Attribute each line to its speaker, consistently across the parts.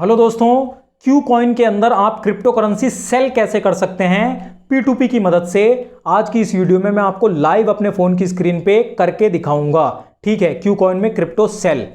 Speaker 1: Hello दोस्तों, Q coin के अंदर आप क्रिप्टो करेंसी सेल कैसे कर सकते हैं P2P की मदद से। आज की इस वीडियो में मैं आपको लाइव अपने फोन की स्क्रीन पे करके दिखाऊंगा। ठीक है, क्यू कॉइन में क्रिप्टो सेल।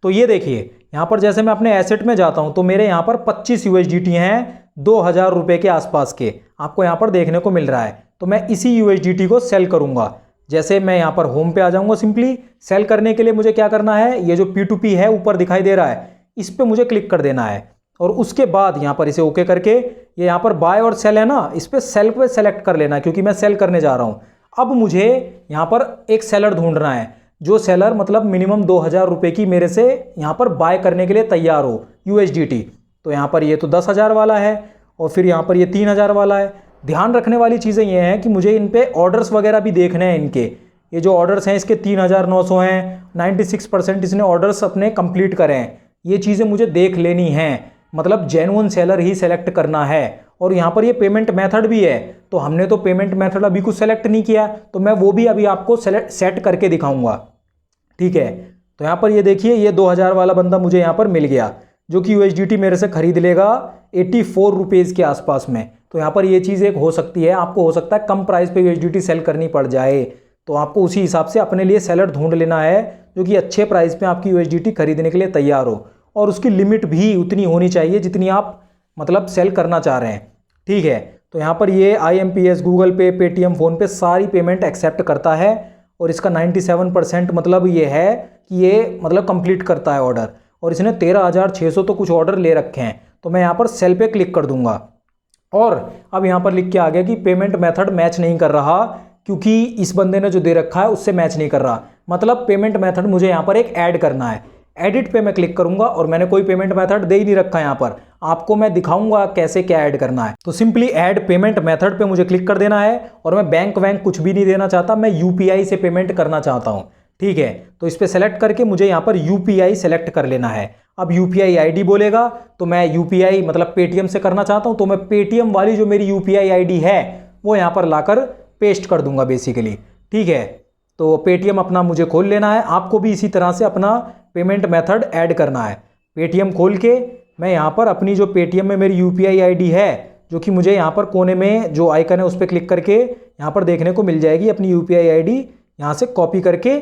Speaker 1: तो ये देखिए, यहां पर जैसे मैं अपने एसेट में जाता हूं तो मेरे यहां पर 25 USDT हैं 2000 रुपए के आसपास के, आपको यहां पर देखने को मिल रहा है। तो मैं इसी USDT को सेल करूंगा। जैसे मैं यहां पर होम पे आ जाऊंगा, सिंपली सेल करने के लिए मुझे क्या करना है, ये जो P2P है ऊपर दिखाई दे रहा है, इस पे मुझे क्लिक कर देना है और उसके बाद यहाँ पर इसे ओके करके ये यहाँ पर बाय और सेल है ना, इस पे सेल पे सेलेक्ट कर लेना क्योंकि मैं सेल करने जा रहा हूँ। अब मुझे यहाँ पर एक सेलर ढूंढना है, जो सेलर मतलब मिनिमम 2000 रुपये की मेरे से यहाँ पर बाय करने के लिए तैयार हो USDT। तो यहाँ पर ये तो 10,000 वाला है और फिर यहाँ पर ये 3000 वाला है। ध्यान रखने वाली चीज़ें ये हैं कि मुझे इन पे ऑर्डर्स वगैरह भी देखने हैं। इनके ये जो ऑर्डर्स हैं इसके 3900 हैं, 96% इसने ऑर्डर्स अपने कंप्लीट करे हैं। ये चीज़ें मुझे देख लेनी हैं, मतलब जेन्युइन सेलर ही सेलेक्ट करना है। और यहाँ पर ये पेमेंट मेथड भी है, तो हमने तो पेमेंट मेथड अभी कुछ सेलेक्ट नहीं किया, तो मैं वो भी अभी आपको सेट करके दिखाऊंगा। ठीक है, तो यहाँ पर ये देखिए, ये 2000 वाला बंदा मुझे यहाँ पर मिल गया जो कि USDT मेरे से खरीद लेगा 84 रुपीज़ के आसपास में। तो यहाँ पर ये चीज़ एक हो सकती है, आपको हो सकता है कम प्राइस पे USDT सेल करनी पड़ जाए, तो आपको उसी हिसाब से अपने लिए सेलर ढूंढ लेना है जो कि अच्छे प्राइस पे आपकी USDT खरीदने के लिए तैयार हो। और उसकी लिमिट भी उतनी होनी चाहिए जितनी आप मतलब सेल करना चाह रहे हैं। ठीक है, तो यहाँ पर ये IMPS, गूगल पे, पेटीएम, फ़ोनपे सारी पेमेंट एक्सेप्ट करता है और इसका 97% मतलब ये है कि ये मतलब कंप्लीट करता है ऑर्डर। और इसने 13,600 तो कुछ ऑर्डर ले रखे हैं। तो मैं यहाँ पर सेल पे क्लिक कर दूंगा और अब यहाँ पर लिख के आ गया कि पेमेंट मेथड मैच नहीं कर रहा, क्योंकि इस बंदे ने जो दे रखा है उससे मैच नहीं कर रहा। मतलब पेमेंट मेथड मुझे यहाँ पर एक ऐड करना है। एडिट पे मैं क्लिक करूंगा और मैंने कोई पेमेंट मेथड दे ही नहीं रखा यहाँ पर, आपको मैं दिखाऊंगा कैसे क्या ऐड करना है। तो सिंपली ऐड पेमेंट मेथड पे मुझे क्लिक कर देना है और मैं बैंक वैंक कुछ भी नहीं देना चाहता, मैं UPI से पेमेंट करना चाहता हूँ। ठीक है, तो इस पर सेलेक्ट करके मुझे यहाँ पर UPI सेलेक्ट कर लेना है। अब UPI ID बोलेगा तो मैं UPI मतलब पेटीएम से करना चाहता हूँ, तो मैं पेटीएम वाली जो मेरी UPI ID है वो यहाँ पर लाकर पेस्ट कर दूंगा बेसिकली। ठीक है, तो पेटीएम अपना मुझे खोल लेना है, आपको भी इसी तरह से अपना पेमेंट मेथड ऐड करना है। पेटीएम खोल के मैं यहाँ पर अपनी जो पेटीएम में मेरी UPI ID है, जो कि मुझे यहाँ पर कोने में जो आइकन है उस पर क्लिक करके यहाँ पर देखने को मिल जाएगी, अपनी UPI ID यहाँ से कॉपी करके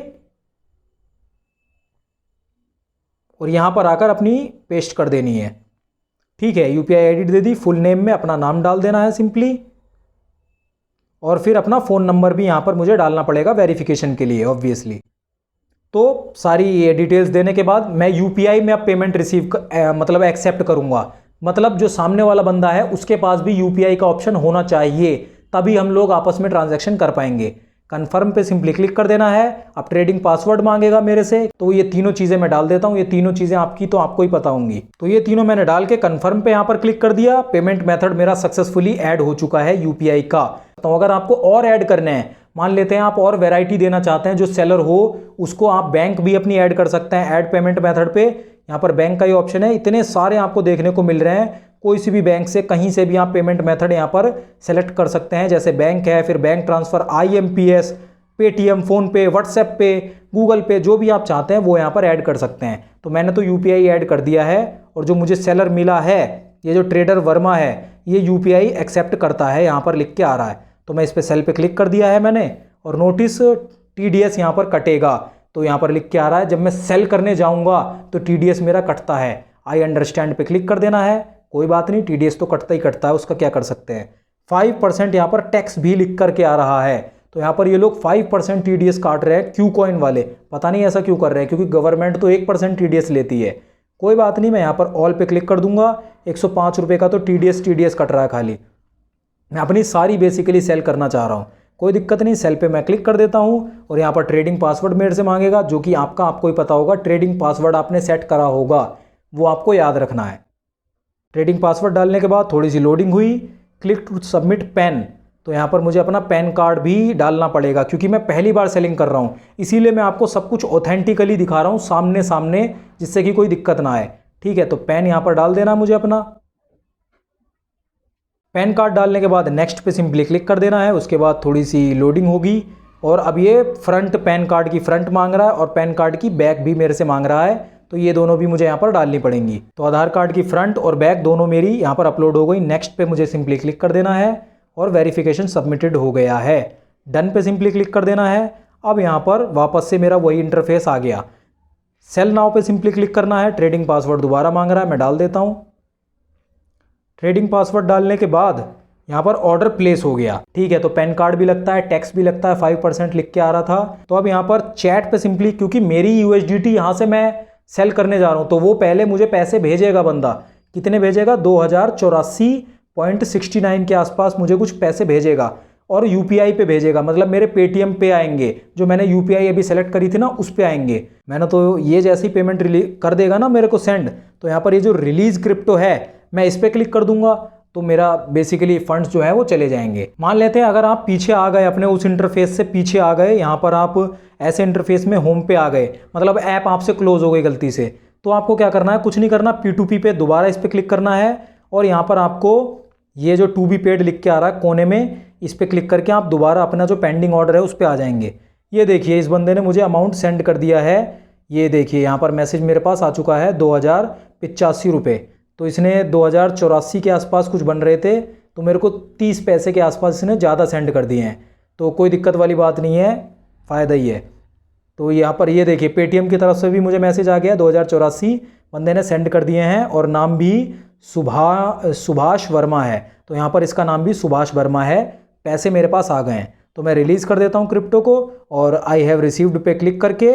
Speaker 1: और यहाँ पर आकर अपनी पेस्ट कर देनी है। ठीक है, UPI ID दे दी, फुल नेम में अपना नाम डाल देना है सिंपली, और फिर अपना फ़ोन नंबर भी यहाँ पर मुझे डालना पड़ेगा वेरिफिकेशन के लिए ऑब्वियसली। तो सारी ये डिटेल्स देने के बाद मैं UPI में अब पेमेंट मतलब एक्सेप्ट करूँगा। मतलब जो सामने वाला बंदा है उसके पास भी UPI का ऑप्शन होना चाहिए, तभी हम लोग आपस में ट्रांजैक्शन कर पाएंगे। कन्फर्म पे सिंपली क्लिक कर देना है। अब ट्रेडिंग पासवर्ड मांगेगा मेरे से, तो ये तीनों चीज़ें मैं डाल देता हूँ। ये तीनों चीज़ें आपकी तो आपको ही पता होंगी। तो ये तीनों मैंने डाल के कन्फर्म पे यहाँ पर क्लिक कर दिया। पेमेंट मेथड मेरा सक्सेसफुली ऐड हो चुका है UPI का। तो अगर आपको और ऐड करने हैं, मान लेते हैं आप और वैरायटी देना चाहते हैं, जो सेलर हो उसको आप बैंक भी अपनी ऐड कर सकते हैं। ऐड पेमेंट मेथड पे यहाँ पर बैंक का ही ऑप्शन है। इतने सारे आपको देखने को मिल रहे हैं, कोई सी भी बैंक से कहीं से भी आप पेमेंट मेथड यहाँ पर सेलेक्ट कर सकते हैं। जैसे बैंक है, फिर bank transfer, IMPS, Paytm, PhonePe, WhatsApp पे, गूगल पे, जो भी आप चाहते हैं वो यहाँ पर ऐड कर सकते हैं। तो मैंने तो UPI ऐड कर दिया है और जो मुझे सेलर मिला है, ये जो ट्रेडर वर्मा है, ये UPI एक्सेप्ट करता है, यहाँ पर लिख के आ रहा है। तो मैं इस पर सेल पे क्लिक कर दिया है मैंने और नोटिस TDS यहाँ पर कटेगा। तो यहाँ पर लिख के आ रहा है जब मैं सेल करने जाऊँगा तो TDS मेरा कटता है। आई अंडरस्टैंड पे क्लिक कर देना है। कोई बात नहीं, TDS तो कटता ही कटता है, उसका क्या कर सकते हैं। 5% यहाँ पर टैक्स भी लिख करके आ रहा है। तो यहाँ पर ये लोग 5% TDS काट रहे हैं क्यू कॉइन वाले, पता नहीं ऐसा क्यों कर रहे हैं, क्योंकि गवर्नमेंट तो 1% TDS लेती है। कोई बात नहीं, मैं यहाँ पर ऑल पे क्लिक कर दूंगा। 105 रुपये का तो TDS कट रहा है खाली। मैं अपनी सारी बेसिकली सेल करना चाह रहा हूँ, कोई दिक्कत नहीं। सेल पे मैं क्लिक कर देता हूँ और यहाँ पर ट्रेडिंग पासवर्ड मेरे से मांगेगा, जो कि आपको ही पता होगा। ट्रेडिंग पासवर्ड आपने सेट करा होगा, वो आपको याद रखना है। ट्रेडिंग पासवर्ड डालने के बाद थोड़ी सी लोडिंग हुई। क्लिक टू सबमिट पैन, तो यहाँ पर मुझे अपना पैन कार्ड भी डालना पड़ेगा, क्योंकि मैं पहली बार सेलिंग कर रहा हूँ, इसीलिए मैं आपको सब कुछ ऑथेंटिकली दिखा रहा हूँ सामने सामने, जिससे कि कोई दिक्कत ना आए। ठीक है, तो पैन यहाँ पर डाल देना मुझे अपना। पैन कार्ड डालने के बाद नेक्स्ट पे सिंपली क्लिक कर देना है। उसके बाद थोड़ी सी लोडिंग होगी और अब ये फ्रंट पैन कार्ड की फ्रंट मांग रहा है और पैन कार्ड की बैक भी मेरे से मांग रहा है। तो ये दोनों भी मुझे यहाँ पर डालनी पड़ेंगी। तो आधार कार्ड की फ्रंट और बैक दोनों मेरी यहाँ पर अपलोड हो गई। नेक्स्ट पे मुझे सिंपली क्लिक कर देना है और वेरिफिकेशन सबमिटेड हो गया है। डन पे सिंपली क्लिक कर देना है। अब यहाँ पर वापस से मेरा वही इंटरफेस आ गया। सेल नाउ पे सिंपली क्लिक करना है। ट्रेडिंग पासवर्ड दोबारा मांग रहा है, मैं डाल देता हूँ। ट्रेडिंग पासवर्ड डालने के बाद यहाँ पर ऑर्डर प्लेस हो गया। ठीक है, तो पैन कार्ड भी लगता है, टैक्स भी लगता है, 5% लिख के आ रहा था। तो अब यहाँ पर चैट पे सिंपली, क्योंकि मेरी USDT यहाँ से मैं सेल करने जा रहा हूँ, तो वो पहले मुझे पैसे भेजेगा बंदा। कितने भेजेगा? 2084.69 के आसपास मुझे कुछ पैसे भेजेगा और UPI पे भेजेगा, मतलब मेरे पेटीएम पे आएंगे। जो मैंने UPI अभी सेलेक्ट करी थी ना, उस पे आएंगे। मैंने तो ये जैसी पेमेंट कर देगा ना मेरे को सेंड, तो यहाँ पर ये जो रिलीज क्रिप्टो है, मैं इस पर क्लिक कर दूंगा, तो मेरा बेसिकली फंड्स जो है वो चले जाएंगे। मान लेते हैं अगर आप पीछे आ गए, अपने उस इंटरफेस से पीछे आ गए, यहाँ पर आप ऐसे इंटरफेस में होम पे आ गए, मतलब ऐप आपसे क्लोज हो गई गलती से, तो आपको क्या करना है? कुछ नहीं करना, P2P पे दोबारा इस पर क्लिक करना है और यहाँ पर आपको ये जो टू बी पेड लिख के आ रहा है कोने में, इस पर क्लिक करके आप दोबारा अपना जो पेंडिंग ऑर्डर है उस पर आ जाएंगे। ये देखिए, इस बंदे ने मुझे अमाउंट सेंड कर दिया है। ये देखिए यहाँ पर मैसेज मेरे पास आ चुका है 2085 रुपये। तो इसने 2084 के आसपास कुछ बन रहे थे, तो मेरे को 30 पैसे के आसपास इसने ज़्यादा सेंड कर दिए हैं। तो कोई दिक्कत वाली बात नहीं है, फ़ायदा ही है। तो यहाँ पर ये देखिए, पेटीएम की तरफ से भी मुझे मैसेज आ गया, 2084 बंदे ने सेंड कर दिए हैं और नाम भी सुभाष वर्मा है। तो यहाँ पर इसका नाम भी सुभाष वर्मा है। पैसे मेरे पास आ गए हैं, तो मैं रिलीज़ कर देता हूँ क्रिप्टो को और आई हैव रिसीव्ड पे क्लिक करके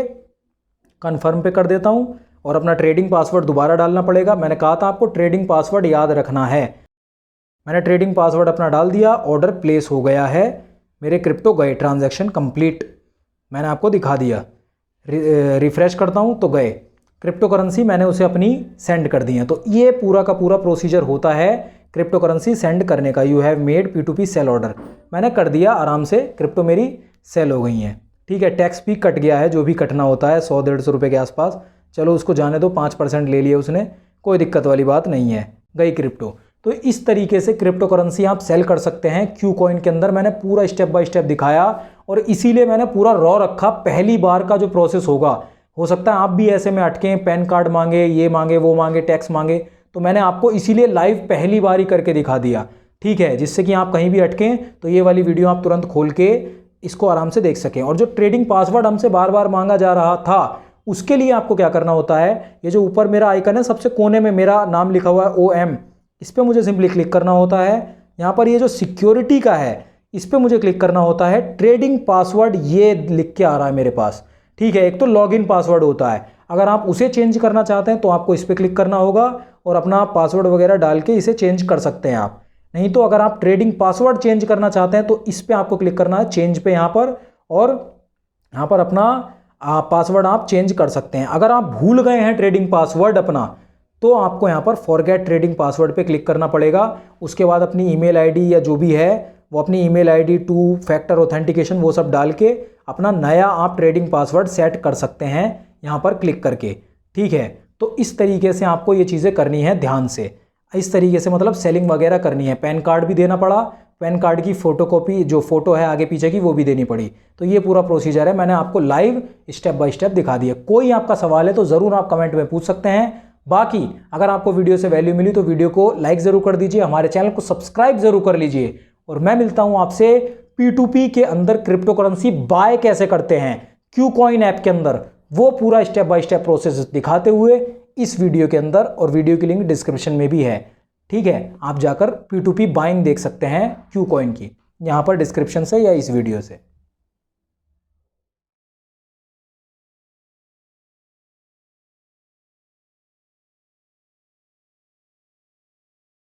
Speaker 1: कन्फर्म पे कर देता हूँ और अपना ट्रेडिंग पासवर्ड दोबारा डालना पड़ेगा। मैंने कहा था आपको ट्रेडिंग पासवर्ड याद रखना है। मैंने ट्रेडिंग पासवर्ड अपना डाल दिया, ऑर्डर प्लेस हो गया है, मेरे क्रिप्टो गए, ट्रांजैक्शन कंप्लीट मैंने आपको दिखा दिया। रिफ्रेश करता हूँ तो गए, क्रिप्टो करेंसी मैंने उसे अपनी सेंड कर दी है। तो ये पूरा का पूरा प्रोसीजर होता है क्रिप्टो करेंसी सेंड करने का। You have made P2P sell order, मैंने कर दिया, आराम से क्रिप्टो मेरी सेल हो गई हैं। ठीक है, टैक्स भी कट गया है, जो भी कटना होता है 100-150 रुपये के आसपास। चलो उसको जाने दो, 5% ले लिया उसने, कोई दिक्कत वाली बात नहीं है, गई क्रिप्टो। तो इस तरीके से क्रिप्टो करेंसी आप सेल कर सकते हैं क्यू कॉइन के अंदर। मैंने पूरा स्टेप बाय स्टेप दिखाया और इसीलिए मैंने पूरा रॉ रखा। पहली बार का जो प्रोसेस होगा, हो सकता है आप भी ऐसे में अटकें, पैन कार्ड मांगे, ये मांगे, वो मांगे, टैक्स मांगे, तो मैंने आपको इसीलिए लाइव पहली बार ही करके दिखा दिया। ठीक है, जिससे कि आप कहीं भी अटकें तो ये वाली वीडियो आप तुरंत खोल के इसको आराम से देख सकें। और जो ट्रेडिंग पासवर्ड हमसे बार बार मांगा जा रहा था, उसके लिए आपको क्या करना होता है, ये जो ऊपर मेरा आइकन है सबसे कोने में मेरा नाम लिखा हुआ है OM, इस पर मुझे सिंपली क्लिक करना होता है। यहाँ पर ये जो सिक्योरिटी का है, इस पर मुझे क्लिक करना होता है। ट्रेडिंग पासवर्ड ये लिख के आ रहा है मेरे पास। ठीक है, एक तो लॉगिन पासवर्ड होता है, अगर आप उसे चेंज करना चाहते हैं तो आपको इस पर क्लिक करना होगा और अपना पासवर्ड वगैरह डाल के इसे चेंज कर सकते हैं आप। नहीं तो अगर आप ट्रेडिंग पासवर्ड चेंज करना चाहते हैं तो इस पर आपको क्लिक करना है, चेंज पे यहाँ पर, और यहाँ पर अपना पासवर्ड आप चेंज कर सकते हैं। अगर आप भूल गए हैं ट्रेडिंग पासवर्ड अपना, तो आपको यहाँ पर फॉरगेट ट्रेडिंग पासवर्ड पे क्लिक करना पड़ेगा। उसके बाद अपनी ईमेल आईडी या जो भी है वो अपनी ईमेल आईडी, 2 फैक्टर ऑथेंटिकेशन, वो सब डाल के अपना नया आप ट्रेडिंग पासवर्ड सेट कर सकते हैं यहाँ पर क्लिक करके। ठीक है, तो इस तरीके से आपको ये चीज़ें करनी है ध्यान से। इस तरीके से मतलब सेलिंग वगैरह करनी है। पैन कार्ड भी देना पड़ा, पैन कार्ड की फ़ोटोकॉपी, जो फ़ोटो है आगे पीछे की, वो भी देनी पड़ी। तो ये पूरा प्रोसीजर है, मैंने आपको लाइव स्टेप बाय स्टेप दिखा दिया। कोई आपका सवाल है तो ज़रूर आप कमेंट में पूछ सकते हैं। बाकी अगर आपको वीडियो से वैल्यू मिली तो वीडियो को लाइक ज़रूर कर दीजिए, हमारे चैनल को सब्सक्राइब ज़रूर कर लीजिए, और मैं मिलता हूँ आपसे P2P के अंदर क्रिप्टो करेंसी बाय कैसे करते हैं क्यू कॉइन ऐप के अंदर, वो पूरा स्टेप बाय स्टेप प्रोसेस दिखाते हुए इस वीडियो के अंदर, और वीडियो की लिंक डिस्क्रिप्शन में भी है। ठीक है, आप जाकर P2P बाइंग देख सकते हैं क्यू कॉइन की, यहाँ पर डिस्क्रिप्शन से या इस वीडियो से।